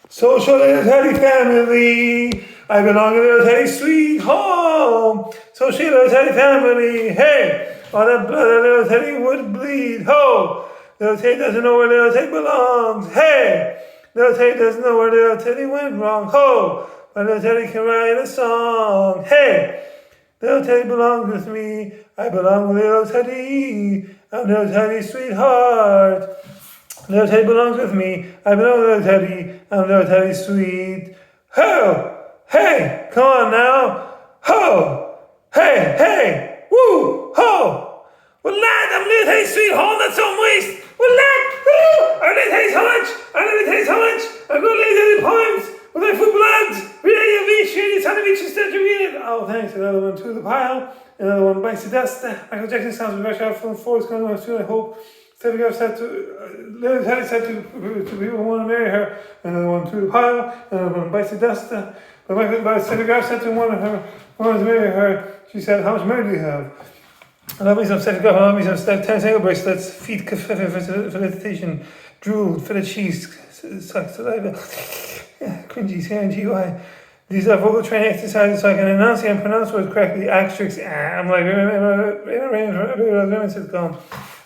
Social little Teddy family. I belong to little Teddy sweet home. Social little Teddy family. Hey, all the blood of little Teddy would bleed. Ho! Little Teddy doesn't know where little Teddy belongs. Hey! Little Teddy doesn't know where little Teddy went wrong. Ho! But little Teddy can write a song. Hey! Little Teddy belongs with me. I belong with little Teddy. I'm little Teddy's sweetheart. Little Teddy belongs with me. I belong with little Teddy. I'm little Teddy's sweet. Ho! Hey! Come on now. Ho! Hey! Hey! Woo! Ho! Well, lad, I'm little Teddy's sweet home. That's so moist. Well, lad! Woo! I'm little Teddy's how much? I'm little Teddy's how much? I'm going to little Teddy poems. With my food blood. Really, you'll be shady. It's how to reach instead to read it. Oh, thanks. Another one to the pile. Another one bites the dust. Michael Jackson sounds with rush out from the forest coming on soon, I hope. Little Teddy said to people who want to marry her. Another one to the pile. Another one bites the dust. But Steffi said to one of her who wanted to marry her. She said, how much money do you have? I love me some Steffi Graf. I love me some 10 single bracelets. Feet, felicitation, drool, fillet cheese, saliva, cringy, CNGY. These are vocal training exercises so I can enunciate and pronounce words correctly. Asterisk, I'm like, in a range of women sitcom.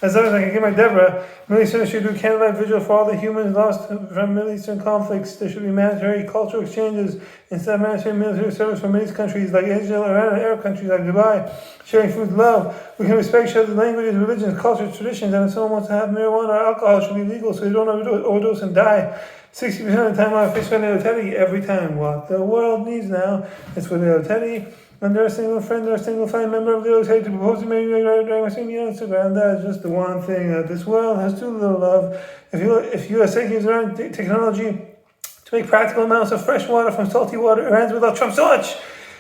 As long as I can get my Deborah, Middle Eastern should do candlelight vigil for all the humans lost from Middle Eastern conflicts. There should be mandatory cultural exchanges instead of mandatory military service from Middle East countries like Israel, Iran, and Arab countries like Dubai. Sharing food, love. We can respect each other's languages, religions, cultures, traditions, and if someone wants to have marijuana or alcohol, it should be legal so you don't overdose and die. 60% of the time I face with little Teddy every time. What the world needs now is for little Teddy. And they're a single friend or a single fine member of little Teddy to propose to me during my singing on Instagram. That is just the one thing that this world has too little love. If you are taking around technology to make practical amounts of fresh water from salty water, Iranians would love Trump so much.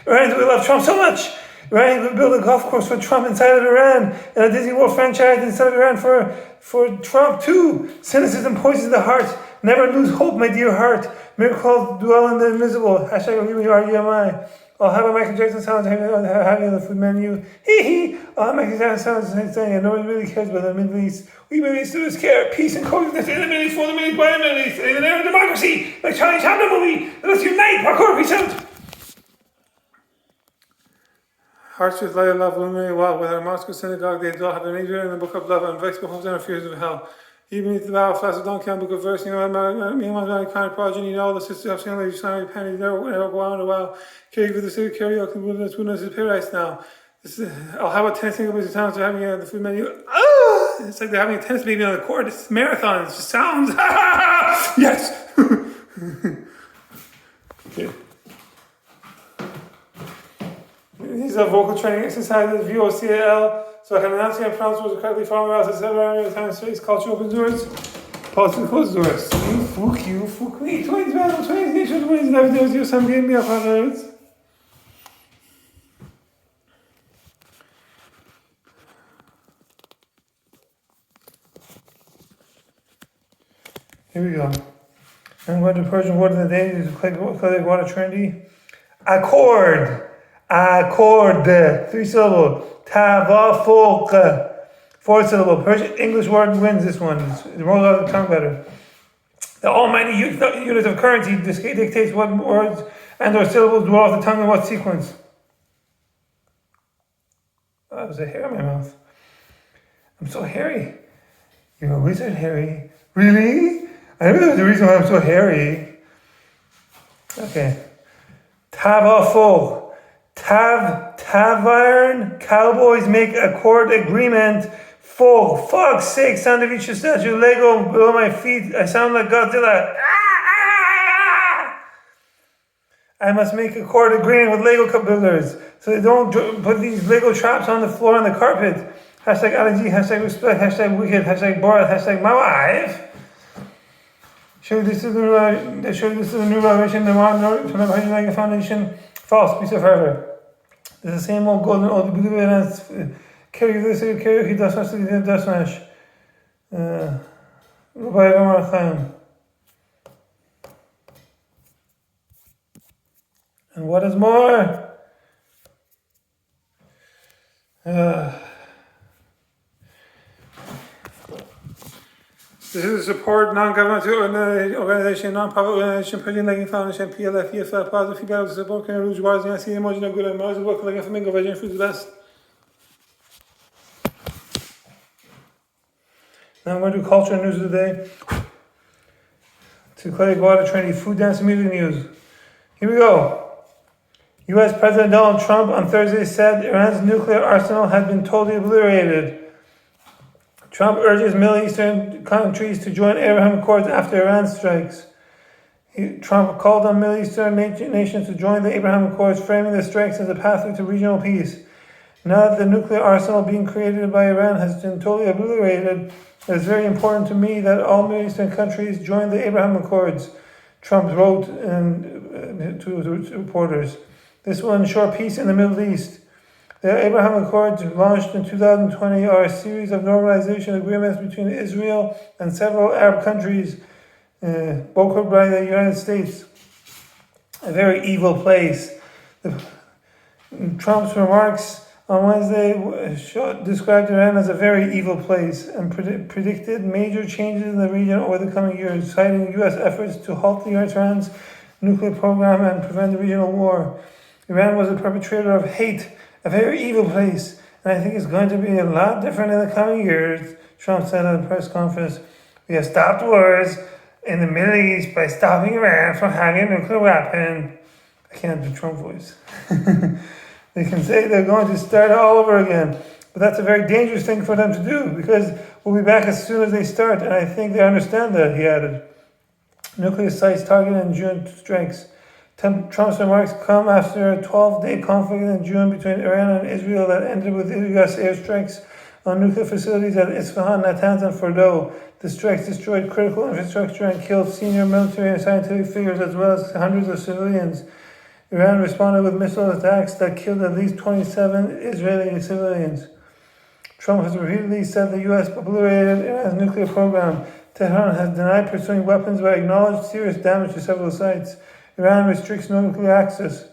Iranians would love Trump so much. Iranians would build a golf course for Trump inside of Iran and a Disney World franchise inside of Iran for Trump too. Cynicism poisons the heart. Never lose hope, my dear heart. Miracles dwell in the invisible. Hashtag RUMI. I'll have a Michael Jackson sound having on the food menu. Hee hee. I'll have Michael Jackson sounds the same thing. And nobody really cares about the Middle East. We Middle Easterners care. Peace and coexistence in the Middle East, for the Middle East, by the Middle East. In an era of democracy, like Charlie Chaplin movie. Let us unite. Parkour, peace out. Hearts with light of love, illuminate well. Whether a Moscow synagogue, they all have an angel in the book of love and vex beholds and fears of hell. Even if the battle flash of donkey on book of verse, me and my kind of progeny, all the sisters of Saint Lady, Simon, Penny, never go on a while. Carry for the city, karaoke, wilderness, who knows, is paradise now. I'll have a tennis single busy times they're having the food menu. It's like they're having a tennis baby on the court. It's marathon. It just sounds. Yes. Okay. These are vocal training exercises, VOCAL, so I can enunciate and pronounce words correctly, follow around, etc. Time, space, culture, open doors, pause to close doors. You, fuck me, 20 battle, 20 nations, 20 11 days, you some game me up on words. Here we go. I'm going to Persian word of the day, to click water trendy. Accord. 3 syllable. Tavafuq, 4 syllable. Persian English word wins this one. It rolls out of the tongue better. The almighty unit of currency dictates what words and or syllables roll off the tongue in what sequence. Oh, that was a hair in my mouth. I'm so hairy. You're a wizard, Harry. Really? I know there's a reason why I'm so hairy. Okay. Tavafuq. Tavern cowboys make accord agreement. For fuck's sake, sound of each statue, Lego below my feet. I sound like Godzilla. I must make accord agreement with Lego builders so they don't put these Lego traps on the floor and the carpet. Hashtag allergy, hashtag respect, hashtag wicked, hashtag Borat, hashtag my wife. Show this is the new revelation, the modern from the Persian foundation. False, piece of forever. There's the same old golden old blue events. Karaoke dust smash. Rabbi Omar Chaim. And what is more? The This is a support non-governmental organization, non-profit organization, Project Legging Foundation, PLF, EFL, positive feedback, support, can rouge bars, and I see the emotion of good and most work like a flamingo, veggie food is best. Now I'm going to do culture news of the day. To Clay Water Trinity, food, dance, and music news. Here we go. U.S. President Donald Trump on Thursday said Iran's nuclear arsenal had been totally obliterated. Trump urges Middle Eastern countries to join Abraham Accords after Iran strikes. Trump called on Middle Eastern nations to join the Abraham Accords, framing the strikes as a pathway to regional peace. Now that the nuclear arsenal being created by Iran has been totally obliterated, it is very important to me that all Middle Eastern countries join the Abraham Accords, Trump wrote to reporters. This will ensure peace in the Middle East. The Abraham Accords, launched in 2020, are a series of normalization agreements between Israel and several Arab countries, brokered by the United States. A very evil place. Trump's remarks on Wednesday described Iran as a very evil place and predicted major changes in the region over the coming years, citing U.S. efforts to halt Iran's nuclear program and prevent the regional war. Iran was a perpetrator of hate, a very evil place, and I think it's going to be a lot different in the coming years, Trump said at a press conference. We have stopped wars in the Middle East by stopping Iran from having a nuclear weapon. I can't do Trump voice. They can say they're going to start all over again, but that's a very dangerous thing for them to do because we'll be back as soon as they start, and I think they understand that, he added. Nuclear sites targeted in June strikes. Trump's remarks come after a 12-day conflict in June between Iran and Israel that ended with U.S. airstrikes on nuclear facilities at Isfahan, Natanz, and Fordow. The strikes destroyed critical infrastructure and killed senior military and scientific figures as well as hundreds of civilians. Iran responded with missile attacks that killed at least 27 Israeli civilians. Trump has repeatedly said the U.S. obliterated Iran's nuclear program. Tehran has denied pursuing weapons but acknowledged serious damage to several sites. Iran restricts nuclear access.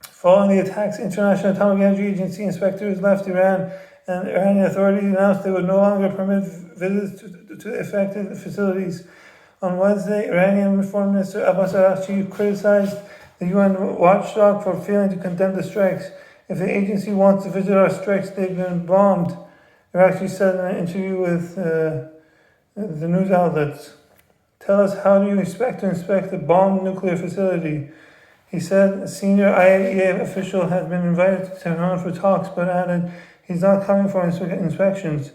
Following the attacks, International Atomic Energy Agency inspectors left Iran, and Iranian authorities announced they would no longer permit visits to affected facilities. On Wednesday, Iranian Foreign Minister Abbas Araghchi criticized the UN watchdog for failing to condemn the strikes. If the agency wants to visit our strikes, they've been bombed, Araghchi said in an interview with the news outlets. Tell us, how do you expect to inspect a bombed nuclear facility? He said a senior IAEA official has been invited to Tehran for talks, but added he's not coming for inspections.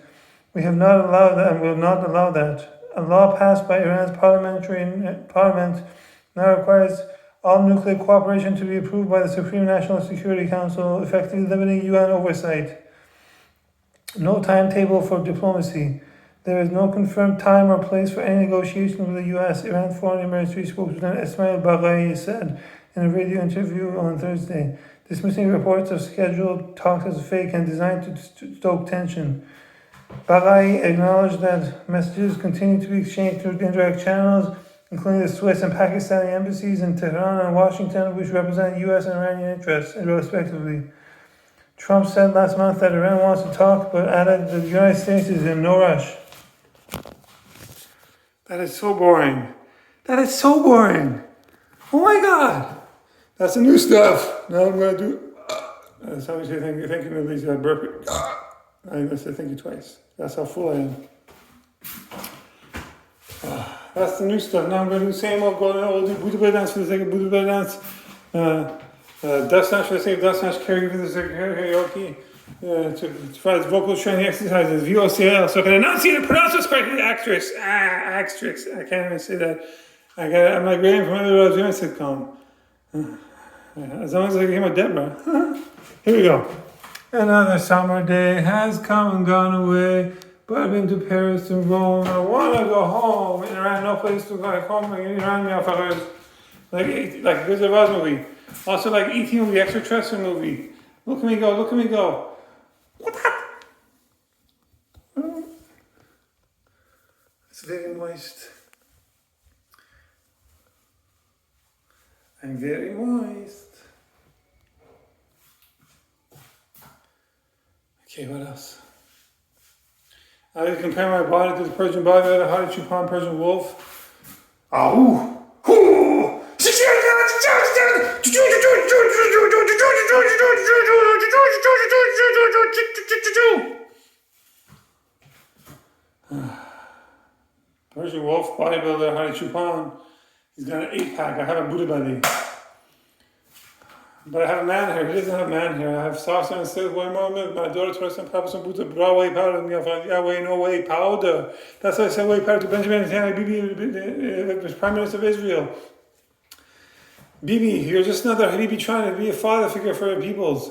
We have not allowed that and will not allow that. A law passed by Iran's parliament now requires all nuclear cooperation to be approved by the Supreme National Security Council, effectively limiting UN oversight. No timetable for diplomacy. There is no confirmed time or place for any negotiations with the U.S., Iran Foreign Ministry spokesman Ismail Baghai said in a radio interview on Thursday, dismissing reports of scheduled talks as fake and designed to stoke tension. Baghai acknowledged that messages continue to be exchanged through indirect channels, including the Swiss and Pakistani embassies in Tehran and Washington, which represent U.S. and Iranian interests, respectively. Trump said last month that Iran wants to talk, but added that the United States is in no rush. That is so boring. That is so boring. Oh my God. That's the new stuff. Now I'm going to do... that's how we say thank you. Thank you, at least I burp it. I'm going to say thank you twice. That's how full I am. That's the new stuff. Now I'm going to do the same old Buddha Bear dance for the sake of Buddha Bear dance. Dust Snatch for the sake of Dust Snatch, karaoke for the sake of karaoke. To provide vocal training exercises, VOCL, so I can enunciate and pronounce this correctly. Actress. I can't even say that. I'm like waiting for my little Jimmy sitcom. As long as I can hear my Deborah. Here we go. Another summer day has come and gone away, but I've been to Paris and Rome. I want to go home. In Iran, no place to go home. In Iran, like a Wizard of Oz movie. Also like E.T. movie, extraterrestrial movie. Look at me go, look at me go. What that? It's very moist. I'm very moist. Okay, what else? I would compare my body to the Persian body of the haughty Chupan Persian wolf. Oh, ooh. Persian wolf, bodybuilder, haughty Chupan. He's got an 8-pack. I have a Buddha belly. But I have a man here. He doesn't have a man here. I have sauce and silk, way more milk. My daughter told us some papa some Buddha bra whey powder. Yeah, whey, no whey powder. That's why I said whey powder to Benjamin Netanyahu, Bibi, Prime Minister of Israel. Bibi, you're just another Habibi trying to be a father figure for the peoples.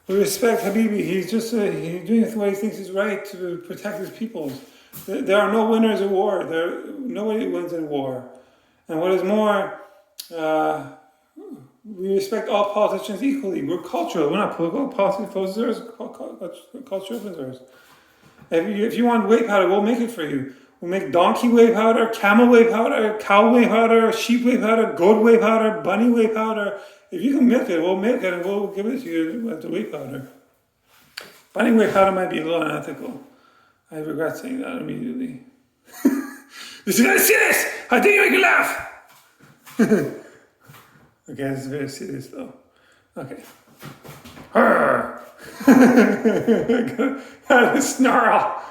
We respect Habibi. He's just he's doing it the way he thinks is right to protect his peoples. There are no winners in war. Nobody wins in war. And what is more, we respect all politicians equally. We're cultural. We're not political. Politics posers, cultural posers. If you want whey powder, we'll make it for you. We'll make donkey whey powder, camel whey powder, cow whey powder, sheep whey powder, goat whey powder, bunny whey powder. If you can milk it, we'll milk it and we'll give it to you as the whey powder. Bunny whey powder might be a little unethical. I regret saying that immediately. This is serious! I think you make you laugh! Okay, this is very serious though. Okay. Got a snarl.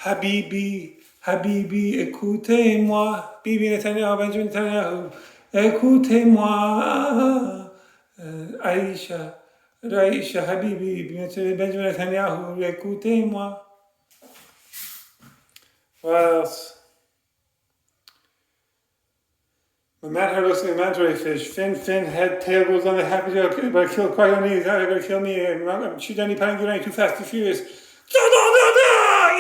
Habibi, écoutez-moi. Bibi Netanyahu, Benjamin Netanyahu. Écoutez-moi. Aisha, Habibi, Benjamin Netanyahu. Écoutez-moi. What else? My man here looks like a manta fish. Fin, head, tail goes on the happy tail, but I kill quite on these. How are you going to kill me? I'm shoot any pan, get too fast, too furious.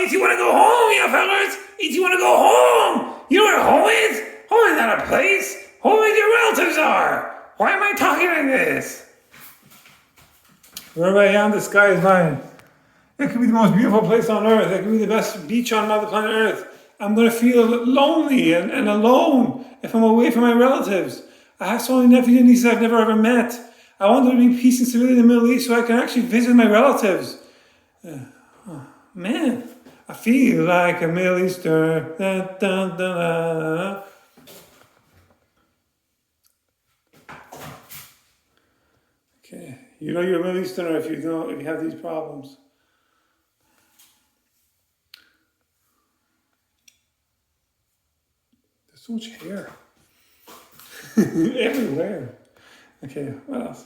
Easy want to go home, you fellas. Easy want to go home. You know where home is? Home is not a place. Home is your relatives are. Why am I talking like this? Wherever I am, the sky is mine. It could be the most beautiful place on earth. It could be the best beach on Mother Planet Earth. I'm going to feel lonely and alone if I'm away from my relatives. I have so many nephews and nieces I've never ever met. I want there to be peace and stability in the Middle East so I can actually visit my relatives. Man, I feel like a Middle Easter. Da, da, da, da. Okay, you know you're a Middle Easterner if you have these problems. There's so much hair everywhere. Okay, what else?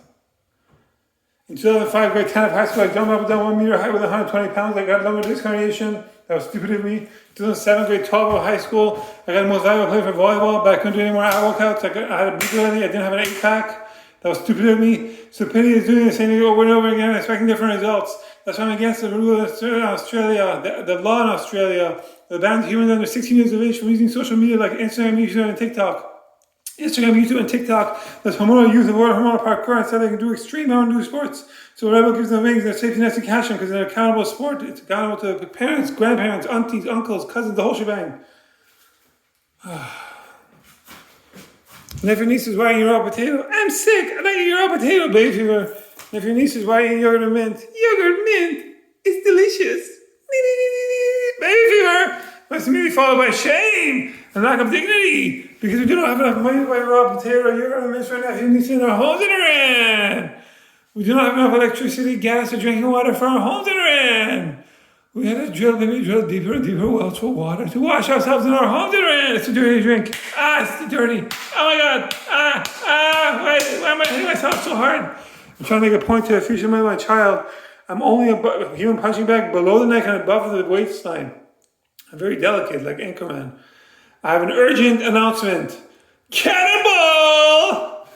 In 2005, grade 10 of high school, I jumped up and down 1 meter high with 120 pounds. I got lumbar disc herniation. That was stupid of me. 2007, grade 12 of high school, I got the most valuable player for volleyball, but I couldn't do any more workouts. I had a big belly. I didn't have an 8-pack. That was stupid of me. Stupidity is doing the same thing over and over again, expecting different results. That's why I'm against the rule in Australia, the law in Australia, that bans humans under 16 years of age from using social media like Instagram, YouTube, and TikTok. Instagram, YouTube, and TikTok, there's hormonal youth avoid hormonal parkour and so they can do extreme outdoor sports. So Rebel gives them wings, their safety nets to catch them because they're accountable sport. It's accountable to parents, grandparents, aunties, uncles, cousins, the whole shebang. And if your niece is buying your raw potato, I'm sick, I like your raw potato, baby fever. And if your niece is buying yogurt and mint is delicious. Baby fever. That's immediately followed by shame and lack of dignity because we do not have enough money to buy raw potato, yogurt, and mint right now. If your niece in our homes in Iran. We do not have enough electricity, gas, or drinking water for our homes in Iran. We had to drill deeper and deeper wells for water to wash ourselves in our homes in Iran. It's a dirty drink. It's too dirty. Oh my God. Why am I hitting myself so hard? I'm trying to make a point to a future member of my child. I'm only a human punching bag below the neck and above the waistline. I'm very delicate, like Anchorman. I have an urgent announcement. Cannibal!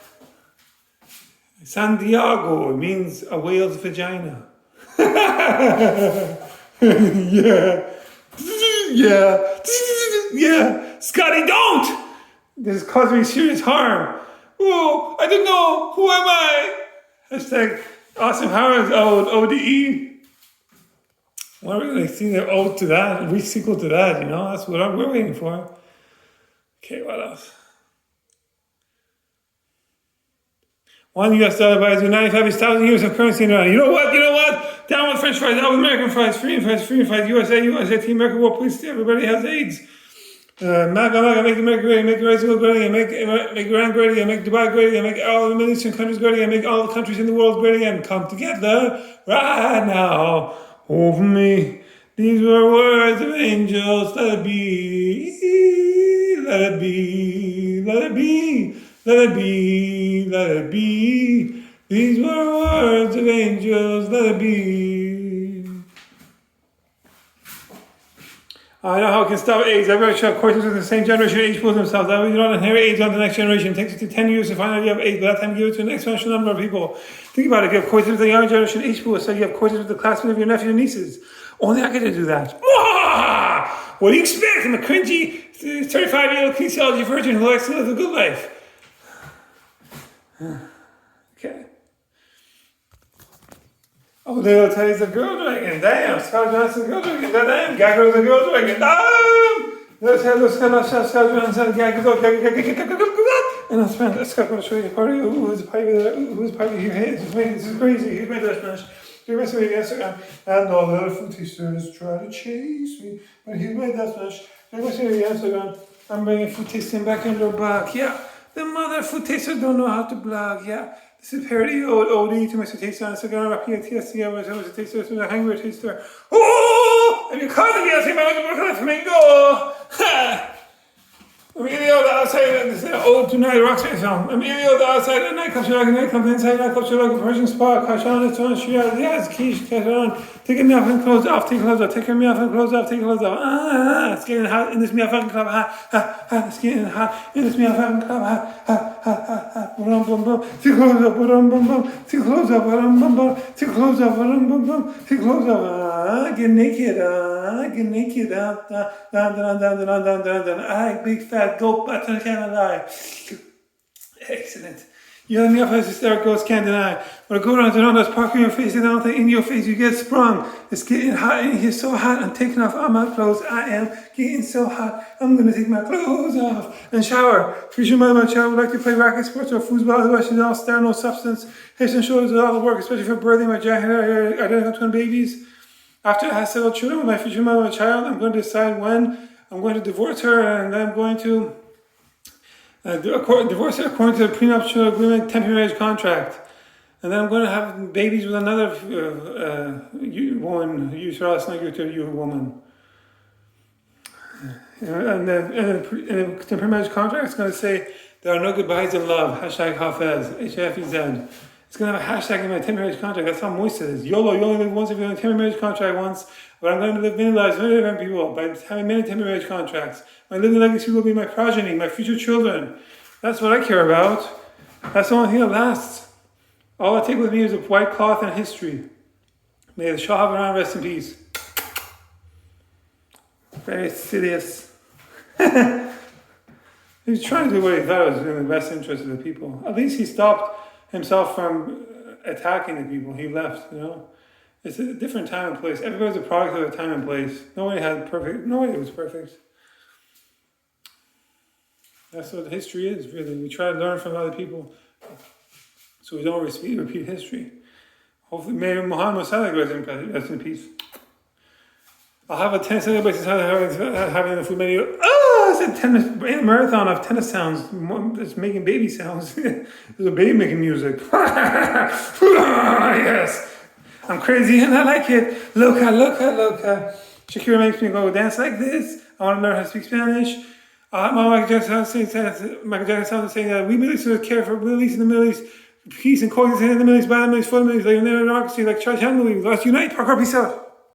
San Diego, it means a whale's vagina. Yeah. Scotty, don't! This is causing me serious harm. Oh, I don't know. Who am I? Hashtag Awesome Howard's ODE. Why are we going to sing their ode to that, a sequel to that, you know? That's what we're waiting for. Okay, what else? $1 buys you 95,000 years of currency in Iran. You know what? Down with French fries, down with American fries, free and fries, USA, Team America, War, please, everybody has AIDS. MAGA, make America great, make Israel great, and make Iran great again, make Dubai great again, make all the Middle Eastern countries great again, make all the countries in the world great again. Come together right now over me. These were words of angels. Let it be, let it be, let it be, let it be, let it be. These were words of angels. Let it be. I know how it can stop AIDS. Everybody should have courses with the same generation age pools themselves. That way you don't inherit AIDS on the next generation. It takes you to 10 years to find out you have AIDS. By that time, you give it to an exponential number of people. Think about it. If you have courses with the younger generation age pool, so you have courses with the classmates of your nephews and nieces. Only I get to do that. What do you expect? I'm a cringy 35-year-old kinesiology virgin who likes to live a good life. Okay. Oh, little Teddy's a girl dragon. Damn. Scott Johnson's a girl dragon. Damn. Gagger's a girl dragon. Damn. Let's have Scott Johnson. And let's go to show you a party. Who's party here? This is crazy. Here's my Dutch smash. Here's my sweetie Instagram. And all the other food tasters try to chase me. But here's my Dutch smash. Here's my sweetie Instagram. I'm bringing food tasting back in their back. Yeah. The mother food tasters don't know how to blog. Yeah. This is parody OD to Mr. Taster on Instagram. I'm a PTSD. I was a taster. I was a hungry taster. Oh! Have you caught me? I say my little flamingo. Ha! Emilio, the outside, this is an ode to night Roxanne film. Emilio, the outside, the nightclub, you're like a nightclub, the inside nightclub, you're like a Persian spa. Catch on, it's on, she has, yes, quiche, catch on. Taking me off and clothes off, take clothes off, taking me off and clothes off, take clothes off. It's getting hot in this me off fucking club, it's getting hot in this me off fucking club, boom, boom, boom. Take clothes up, boom, boom, boom. Take clothes up, boom, boom, boom. Take clothes up, boom, boom, boom. Take clothes up, get naked, get naked, I big fat goat butt, I can't lie. Excellent. You and me off as hysterical ghost can't deny. When I go around and that's parking your face, and I don't think in your face you get sprung. It's getting hot in here, so hot. I'm taking off all my clothes. I am getting so hot. I'm gonna take my clothes off and shower. Pretty sure my child would like to play racket sports or foosball. Otherwise, she's all star, no substance. Heads and shoulders is all the work, especially for birthing my jacket. Identical twin babies. After I have several children with my future mother and child, I'm going to decide when I'm going to divorce her, and then I'm going to divorce her according to the prenuptial agreement temporary marriage contract. And then I'm going to have babies with another woman, you woman. And the temporary marriage contract is going to say, there are no goodbyes in love, #Hafez, H-A-F-E-Z. It's going to have a hashtag in my temporary marriage contract. That's how moist it is. YOLO, you only live once if you're on a temporary marriage contract once. But I'm going to live many lives, many different people, by having many temporary marriage contracts. My living legacy will be my progeny, my future children. That's what I care about. That's the only thing that lasts. All I take with me is a white cloth and history. May the Shah of Iran rest in peace. Very insidious. He was trying to do what he thought was in the best interest of the people. At least he stopped himself from attacking the people. He left, you know. It's a different time and place. Everybody's a product of their time and place. Nobody was perfect. That's what history is, really. We try to learn from other people so we don't repeat history. Hopefully, may Muhammad Saleh rest in peace. I'll have a 10-second basis having the food menu. It's a tennis marathon of tennis sounds. It's making baby sounds. There's a baby making music. Yes. I'm crazy and I like it. Loca, loca, loca. Shakira makes me go dance like this. I want to learn how to speak Spanish. Michael Jackson saying that we Middle Easters care for Middle East in the Middle East. Peace and coexistence in the Middle East, by the Middle East, for the Middle East, like democracy, like Church and Let's unite. Parkour, peace out.